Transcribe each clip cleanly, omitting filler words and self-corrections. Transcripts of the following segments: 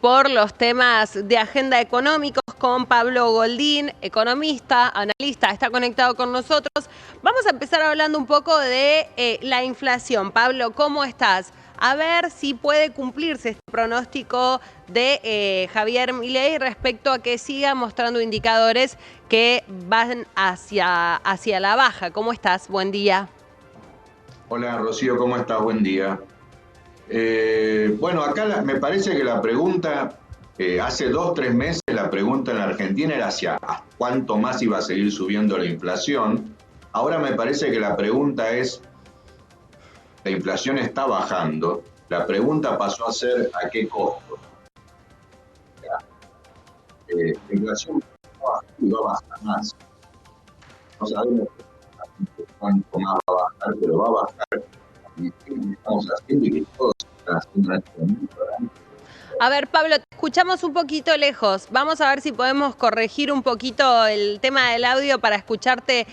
por los temas de agenda económicos con Pablo Goldín, economista, analista, está conectado con nosotros. Vamos a empezar hablando un poco de la inflación. Pablo, ¿cómo estás? A ver si puede cumplirse este pronóstico de Javier Milei respecto a que siga mostrando indicadores que van hacia la baja. ¿Cómo estás? Buen día. Hola Rocío, ¿cómo estás? Buen día. Bueno, acá me parece que la pregunta, hace 2-3 meses la pregunta en la Argentina era hacia cuánto más iba a seguir subiendo la inflación. Ahora me parece que la pregunta es, la inflación está bajando, la pregunta pasó a ser ¿a qué costo? La inflación va a bajar y va a bajar más. No sabemos cuánto más va a bajar, pero va a bajar. Y estamos haciendo y que todos están haciendo en este momento. A ver, Pablo, te escuchamos un poquito lejos. Vamos a ver si podemos corregir un poquito el tema del audio para escucharte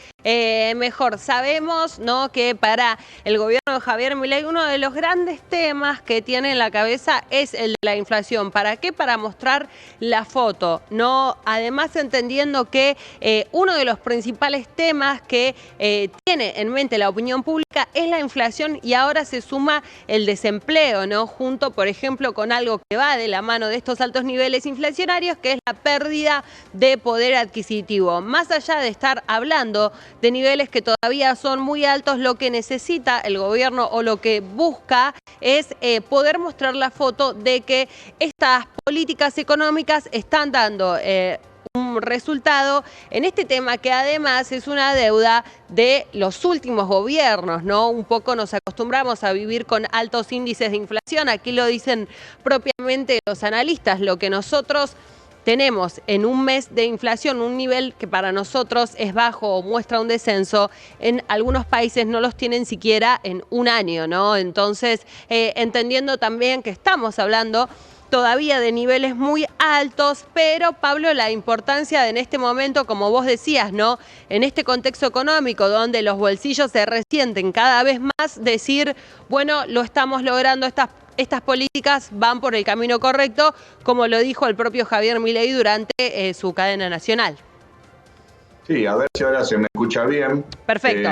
mejor. Sabemos, ¿no?, que para el gobierno de Javier Milei uno de los grandes temas que tiene en la cabeza es el de la inflación. ¿Para qué? Para mostrar la foto, ¿no? Además, entendiendo que uno de los principales temas que tiene en mente la opinión pública es la inflación y ahora se suma el desempleo, ¿no? Junto, por ejemplo, con algo que va de la mano de estos altos niveles inflacionarios, que es la pérdida de poder adquisitivo. Más allá de estar hablando de niveles que todavía son muy altos, lo que necesita el gobierno o lo que busca es poder mostrar la foto de que estas políticas económicas están dando un resultado en este tema que además es una deuda de los últimos gobiernos, ¿no? Un poco nos acostumbramos a vivir con altos índices de inflación, aquí lo dicen propiamente los analistas, lo que nosotros tenemos en un mes de inflación, un nivel que para nosotros es bajo o muestra un descenso, en algunos países no los tienen siquiera en un año, ¿no? Entonces, entendiendo también que estamos hablando todavía de niveles muy altos, pero Pablo, la importancia de en este momento, como vos decías, ¿no?, en este contexto económico donde los bolsillos se resienten cada vez más, decir, bueno, lo estamos logrando, estas políticas van por el camino correcto, como lo dijo el propio Javier Milei durante su cadena nacional. Sí, a ver si ahora se me escucha bien. Perfecto.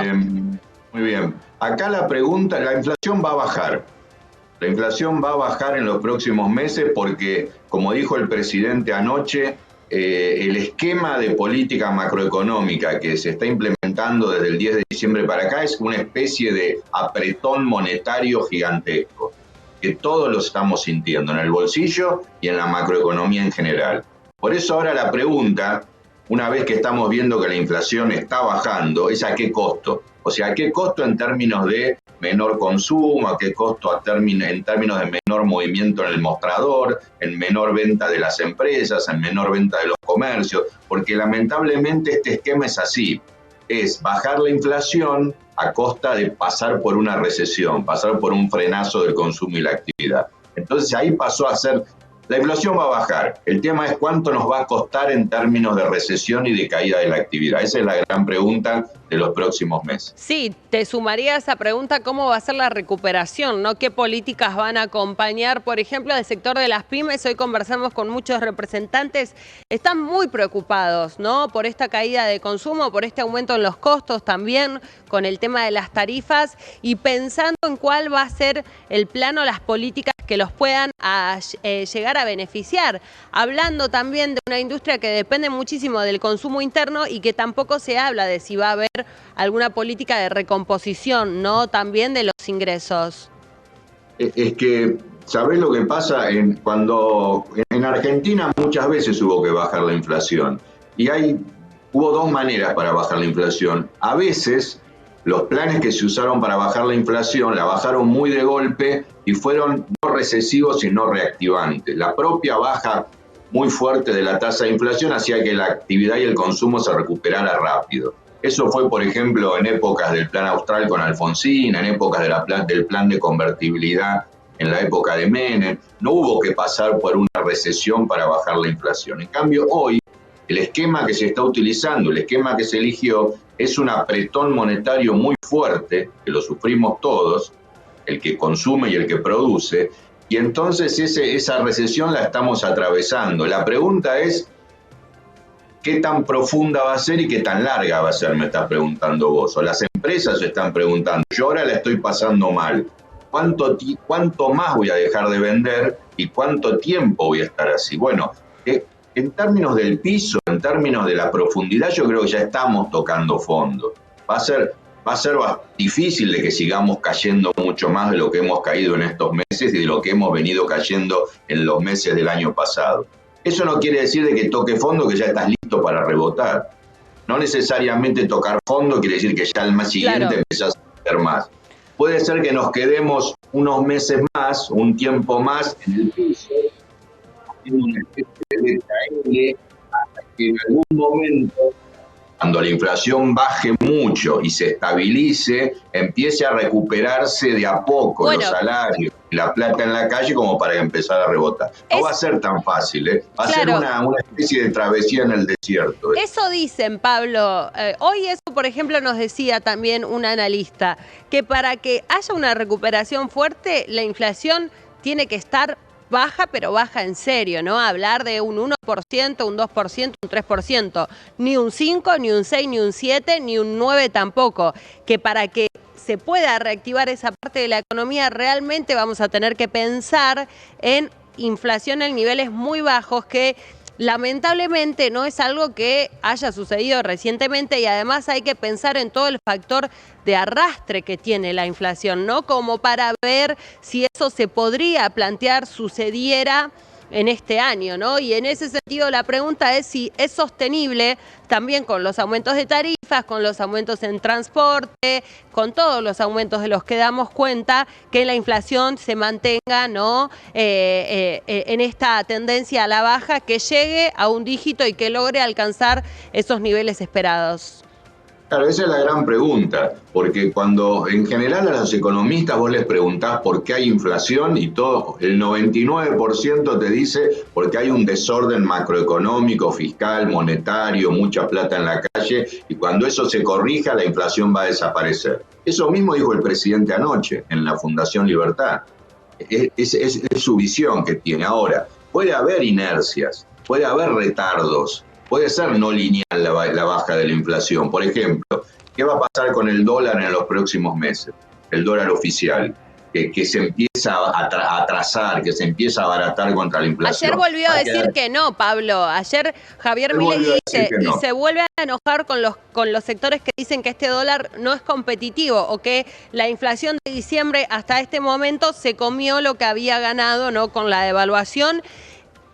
Muy bien. Acá la pregunta, la inflación va a bajar. La inflación va a bajar en los próximos meses porque, como dijo el presidente anoche, el esquema de política macroeconómica que se está implementando desde el 10 de diciembre para acá es una especie de apretón monetario gigantesco, que todos lo estamos sintiendo en el bolsillo y en la macroeconomía en general. Por eso ahora la pregunta, una vez que estamos viendo que la inflación está bajando, es ¿a qué costo? O sea, ¿a qué costo en términos de menor consumo? ¿A qué costo en términos de menor movimiento en el mostrador, en menor venta de las empresas, en menor venta de los comercios? Porque lamentablemente este esquema es así, es bajar la inflación a costa de pasar por una recesión, pasar por un frenazo del consumo y la actividad. Entonces ahí pasó a ser, la inflación va a bajar, el tema es cuánto nos va a costar en términos de recesión y de caída de la actividad. Esa es la gran pregunta de los próximos meses. Sí, te sumaría a esa pregunta cómo va a ser la recuperación, ¿no? ¿Qué políticas van a acompañar, por ejemplo, del sector de las pymes? Hoy conversamos con muchos representantes, están muy preocupados, ¿no?, por esta caída de consumo, por este aumento en los costos también, con el tema de las tarifas y pensando en cuál va a ser el plano, las políticas que los puedan llegar a beneficiar. Hablando también de una industria que depende muchísimo del consumo interno y que tampoco se habla de si va a haber alguna política de recomposición, ¿no?, también de los ingresos. Es que, ¿sabés lo que pasa? Cuando en Argentina muchas veces hubo que bajar la inflación y hubo dos maneras para bajar la inflación. A veces los planes que se usaron para bajar la inflación la bajaron muy de golpe y fueron no recesivos sino reactivantes. La propia baja muy fuerte de la tasa de inflación hacía que la actividad y el consumo se recuperara rápido. Eso fue, por ejemplo, en épocas del Plan Austral con Alfonsín, en épocas del plan de convertibilidad en la época de Menem. No hubo que pasar por una recesión para bajar la inflación. En cambio, hoy, el esquema que se está utilizando, el esquema que se eligió, es un apretón monetario muy fuerte, que lo sufrimos todos, el que consume y el que produce, y entonces esa recesión la estamos atravesando. La pregunta es, ¿qué tan profunda va a ser y qué tan larga va a ser? Me estás preguntando vos, o las empresas se están preguntando. Yo ahora la estoy pasando mal. ¿Cuánto más voy a dejar de vender y cuánto tiempo voy a estar así? Bueno, en términos del piso, en términos de la profundidad, yo creo que ya estamos tocando fondo. Va a ser difícil de que sigamos cayendo mucho más de lo que hemos caído en estos meses y de lo que hemos venido cayendo en los meses del año pasado. Eso no quiere decir de que toque fondo, que ya estás listo para rebotar. No necesariamente tocar fondo quiere decir que ya al mes siguiente empezás a hacer más. Puede ser que nos quedemos unos meses más, un tiempo más en el piso, haciendo una especie de letra L, hasta que en algún momento, cuando la inflación baje mucho y se estabilice, empiece a recuperarse de a poco los salarios y la plata en la calle como para empezar a rebotar. No va a ser tan fácil, ¿eh? Va a ser una especie de travesía en el desierto. Eso dicen, Pablo. Hoy eso, por ejemplo, nos decía también un analista, que para que haya una recuperación fuerte, la inflación tiene que estar baja, pero baja en serio, ¿no? Hablar de un 1%, un 2%, un 3%, ni un 5, ni un 6, ni un 7, ni un 9 tampoco, que para que se pueda reactivar esa parte de la economía, realmente vamos a tener que pensar en inflación en niveles muy bajos, que lamentablemente no es algo que haya sucedido recientemente, y además hay que pensar en todo el factor de arrastre que tiene la inflación, ¿no? Como para ver si eso se podría plantear, sucediera en este año, ¿no? Y en ese sentido la pregunta es si es sostenible también con los aumentos de tarifas, con los aumentos en transporte, con todos los aumentos de los que damos cuenta, que la inflación se mantenga, ¿no? En esta tendencia a la baja, que llegue a un dígito y que logre alcanzar esos niveles esperados. Claro, esa es la gran pregunta, porque cuando en general a los economistas vos les preguntás por qué hay inflación y todo, el 99% te dice porque hay un desorden macroeconómico, fiscal, monetario, mucha plata en la calle, y cuando eso se corrija la inflación va a desaparecer. Eso mismo dijo el presidente anoche en la Fundación Libertad. Es su visión que tiene. Ahora, puede haber inercias, puede haber retardos, puede ser no lineal la baja de la inflación. Por ejemplo, ¿qué va a pasar con el dólar en los próximos meses? El dólar oficial, que se empieza a atrasar, que se empieza a abaratar contra la inflación. Ayer volvió a decir que no, Pablo. Ayer Javier Milei dice, y se vuelve a enojar con los sectores que dicen que este dólar no es competitivo, o que la inflación de diciembre hasta este momento se comió lo que había ganado, ¿no?, con la devaluación.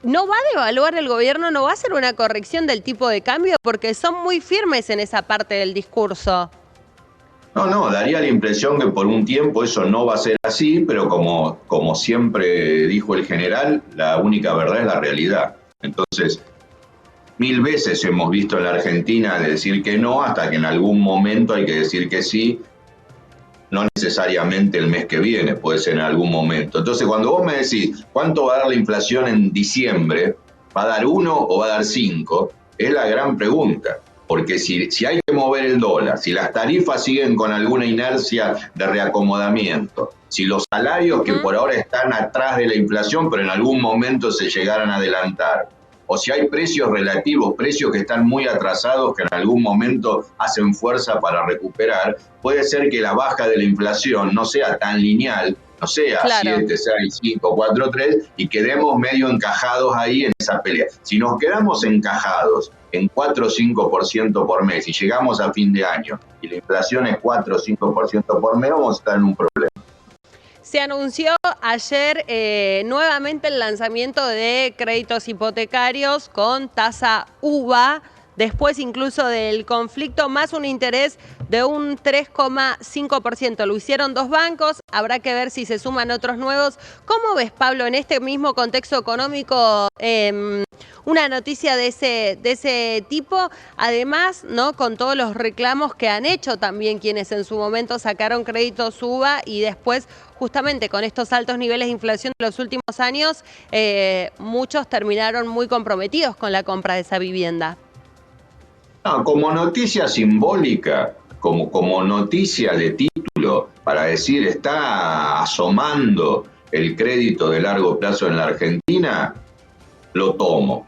¿No va a devaluar el gobierno? ¿No va a hacer una corrección del tipo de cambio? Porque son muy firmes en esa parte del discurso. No, daría la impresión que por un tiempo eso no va a ser así, pero como siempre dijo el general, la única verdad es la realidad. Entonces, 1000 veces hemos visto en la Argentina decir que no, hasta que en algún momento hay que decir que sí. No necesariamente el mes que viene, puede ser en algún momento. Entonces, cuando vos me decís cuánto va a dar la inflación en diciembre, ¿va a dar 1 o va a dar 5? Es la gran pregunta. Porque si hay que mover el dólar, si las tarifas siguen con alguna inercia de reacomodamiento, si los salarios que por ahora están atrás de la inflación, pero en algún momento se llegaran a adelantar, o si hay precios relativos, precios que están muy atrasados, que en algún momento hacen fuerza para recuperar, puede ser que la baja de la inflación no sea tan lineal, no sea 7, 6, 5, 4, 3, y quedemos medio encajados ahí en esa pelea. Si nos quedamos encajados en 4 o 5% por mes y llegamos a fin de año y la inflación es 4 o 5% por mes, vamos a estar en un problema. Se anunció ayer nuevamente el lanzamiento de créditos hipotecarios con tasa UVA, después incluso del conflicto, más un interés de un 3,5%. Lo hicieron 2 bancos, habrá que ver si se suman otros nuevos. ¿Cómo ves, Pablo, en este mismo contexto económico, una noticia de ese tipo? Además, ¿no?, con todos los reclamos que han hecho también quienes en su momento sacaron créditos UVA y después, justamente con estos altos niveles de inflación de los últimos años, muchos terminaron muy comprometidos con la compra de esa vivienda. No, como noticia simbólica, como noticia de título, para decir está asomando el crédito de largo plazo en la Argentina, lo tomo.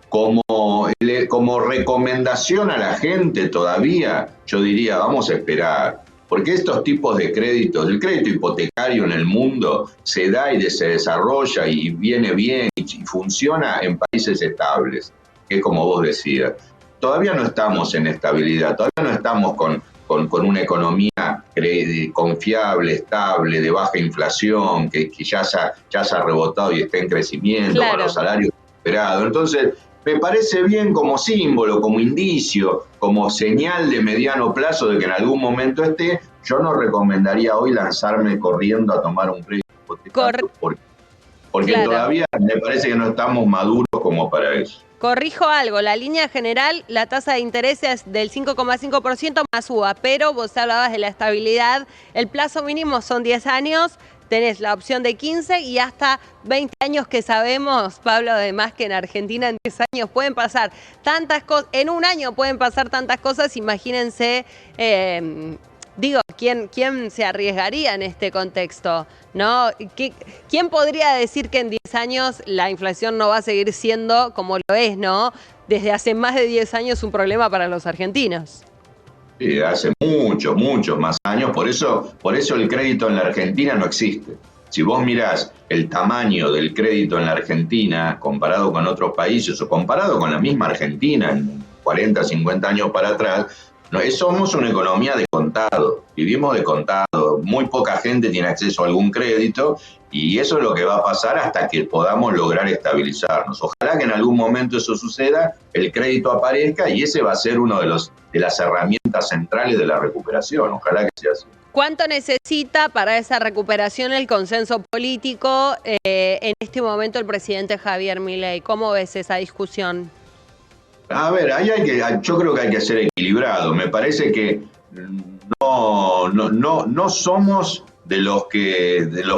Como recomendación a la gente todavía, yo diría, vamos a esperar. Porque estos tipos de créditos, el crédito hipotecario en el mundo se da y se desarrolla y viene bien y funciona en países estables, que es como vos decías. Todavía no estamos en estabilidad, todavía no estamos con una economía confiable, estable, de baja inflación, que ya se ha rebotado y está en crecimiento, Claro, con los salarios recuperados. Entonces, me parece bien como símbolo, como indicio, como señal de mediano plazo de que en algún momento esté. Yo no recomendaría hoy lanzarme corriendo a tomar un crédito hipotecario porque claro. todavía me parece que no estamos maduros como para eso. Corrijo algo, la línea general, la tasa de interés es del 5,5% más UVA, pero vos hablabas de la estabilidad, el plazo mínimo son 10 años, tenés la opción de 15 y hasta 20 años que sabemos, Pablo, además que en Argentina en 10 años pueden pasar tantas cosas, en un año pueden pasar tantas cosas, imagínense, digo, ¿quién se arriesgaría en este contexto? ¿No? ¿Quién podría decir que en 10 años la inflación no va a seguir siendo como lo es, ¿no? Desde hace más de 10 años un problema para los argentinos. Sí, hace muchos más años, por eso el crédito en la Argentina no existe. Si vos mirás el tamaño del crédito en la Argentina comparado con otros países o comparado con la misma Argentina en 40, 50 años para atrás, somos una economía de contado, vivimos de contado, muy poca gente tiene acceso a algún crédito y eso es lo que va a pasar hasta que podamos lograr estabilizarnos. Ojalá que en algún momento eso suceda, el crédito aparezca y ese va a ser uno de las herramientas centrales de la recuperación. Ojalá que sea así. ¿Cuánto necesita para esa recuperación el consenso político en este momento el presidente Javier Milei? ¿Cómo ves esa discusión? A ver, yo creo que hay que ser equilibrado. Me parece que no somos de los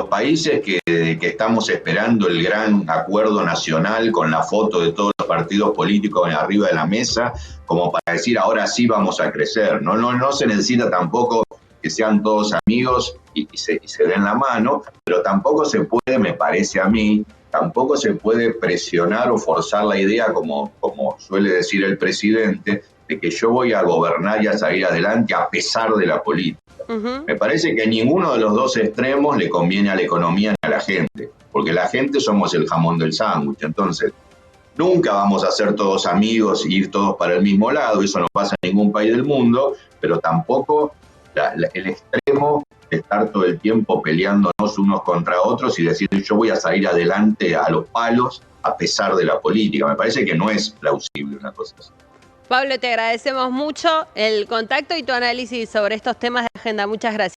países que estamos esperando el gran acuerdo nacional con la foto de todos los partidos políticos arriba de la mesa, como para decir ahora sí vamos a crecer. No se necesita tampoco que sean todos amigos y se den la mano, pero tampoco se puede, me parece a mí, tampoco se puede presionar o forzar la idea, como suele decir el presidente, de que yo voy a gobernar y a salir adelante a pesar de la política. Me parece que ninguno de los dos extremos le conviene a la economía ni a la gente, porque la gente somos el jamón del sándwich. Entonces, nunca vamos a ser todos amigos e ir todos para el mismo lado, eso no pasa en ningún país del mundo, pero tampoco el extremo de estar todo el tiempo peleándonos unos contra otros y decir yo voy a salir adelante a los palos a pesar de la política. Me parece que no es plausible una cosa así. Pablo, te agradecemos mucho el contacto y tu análisis sobre estos temas de agenda. Muchas gracias.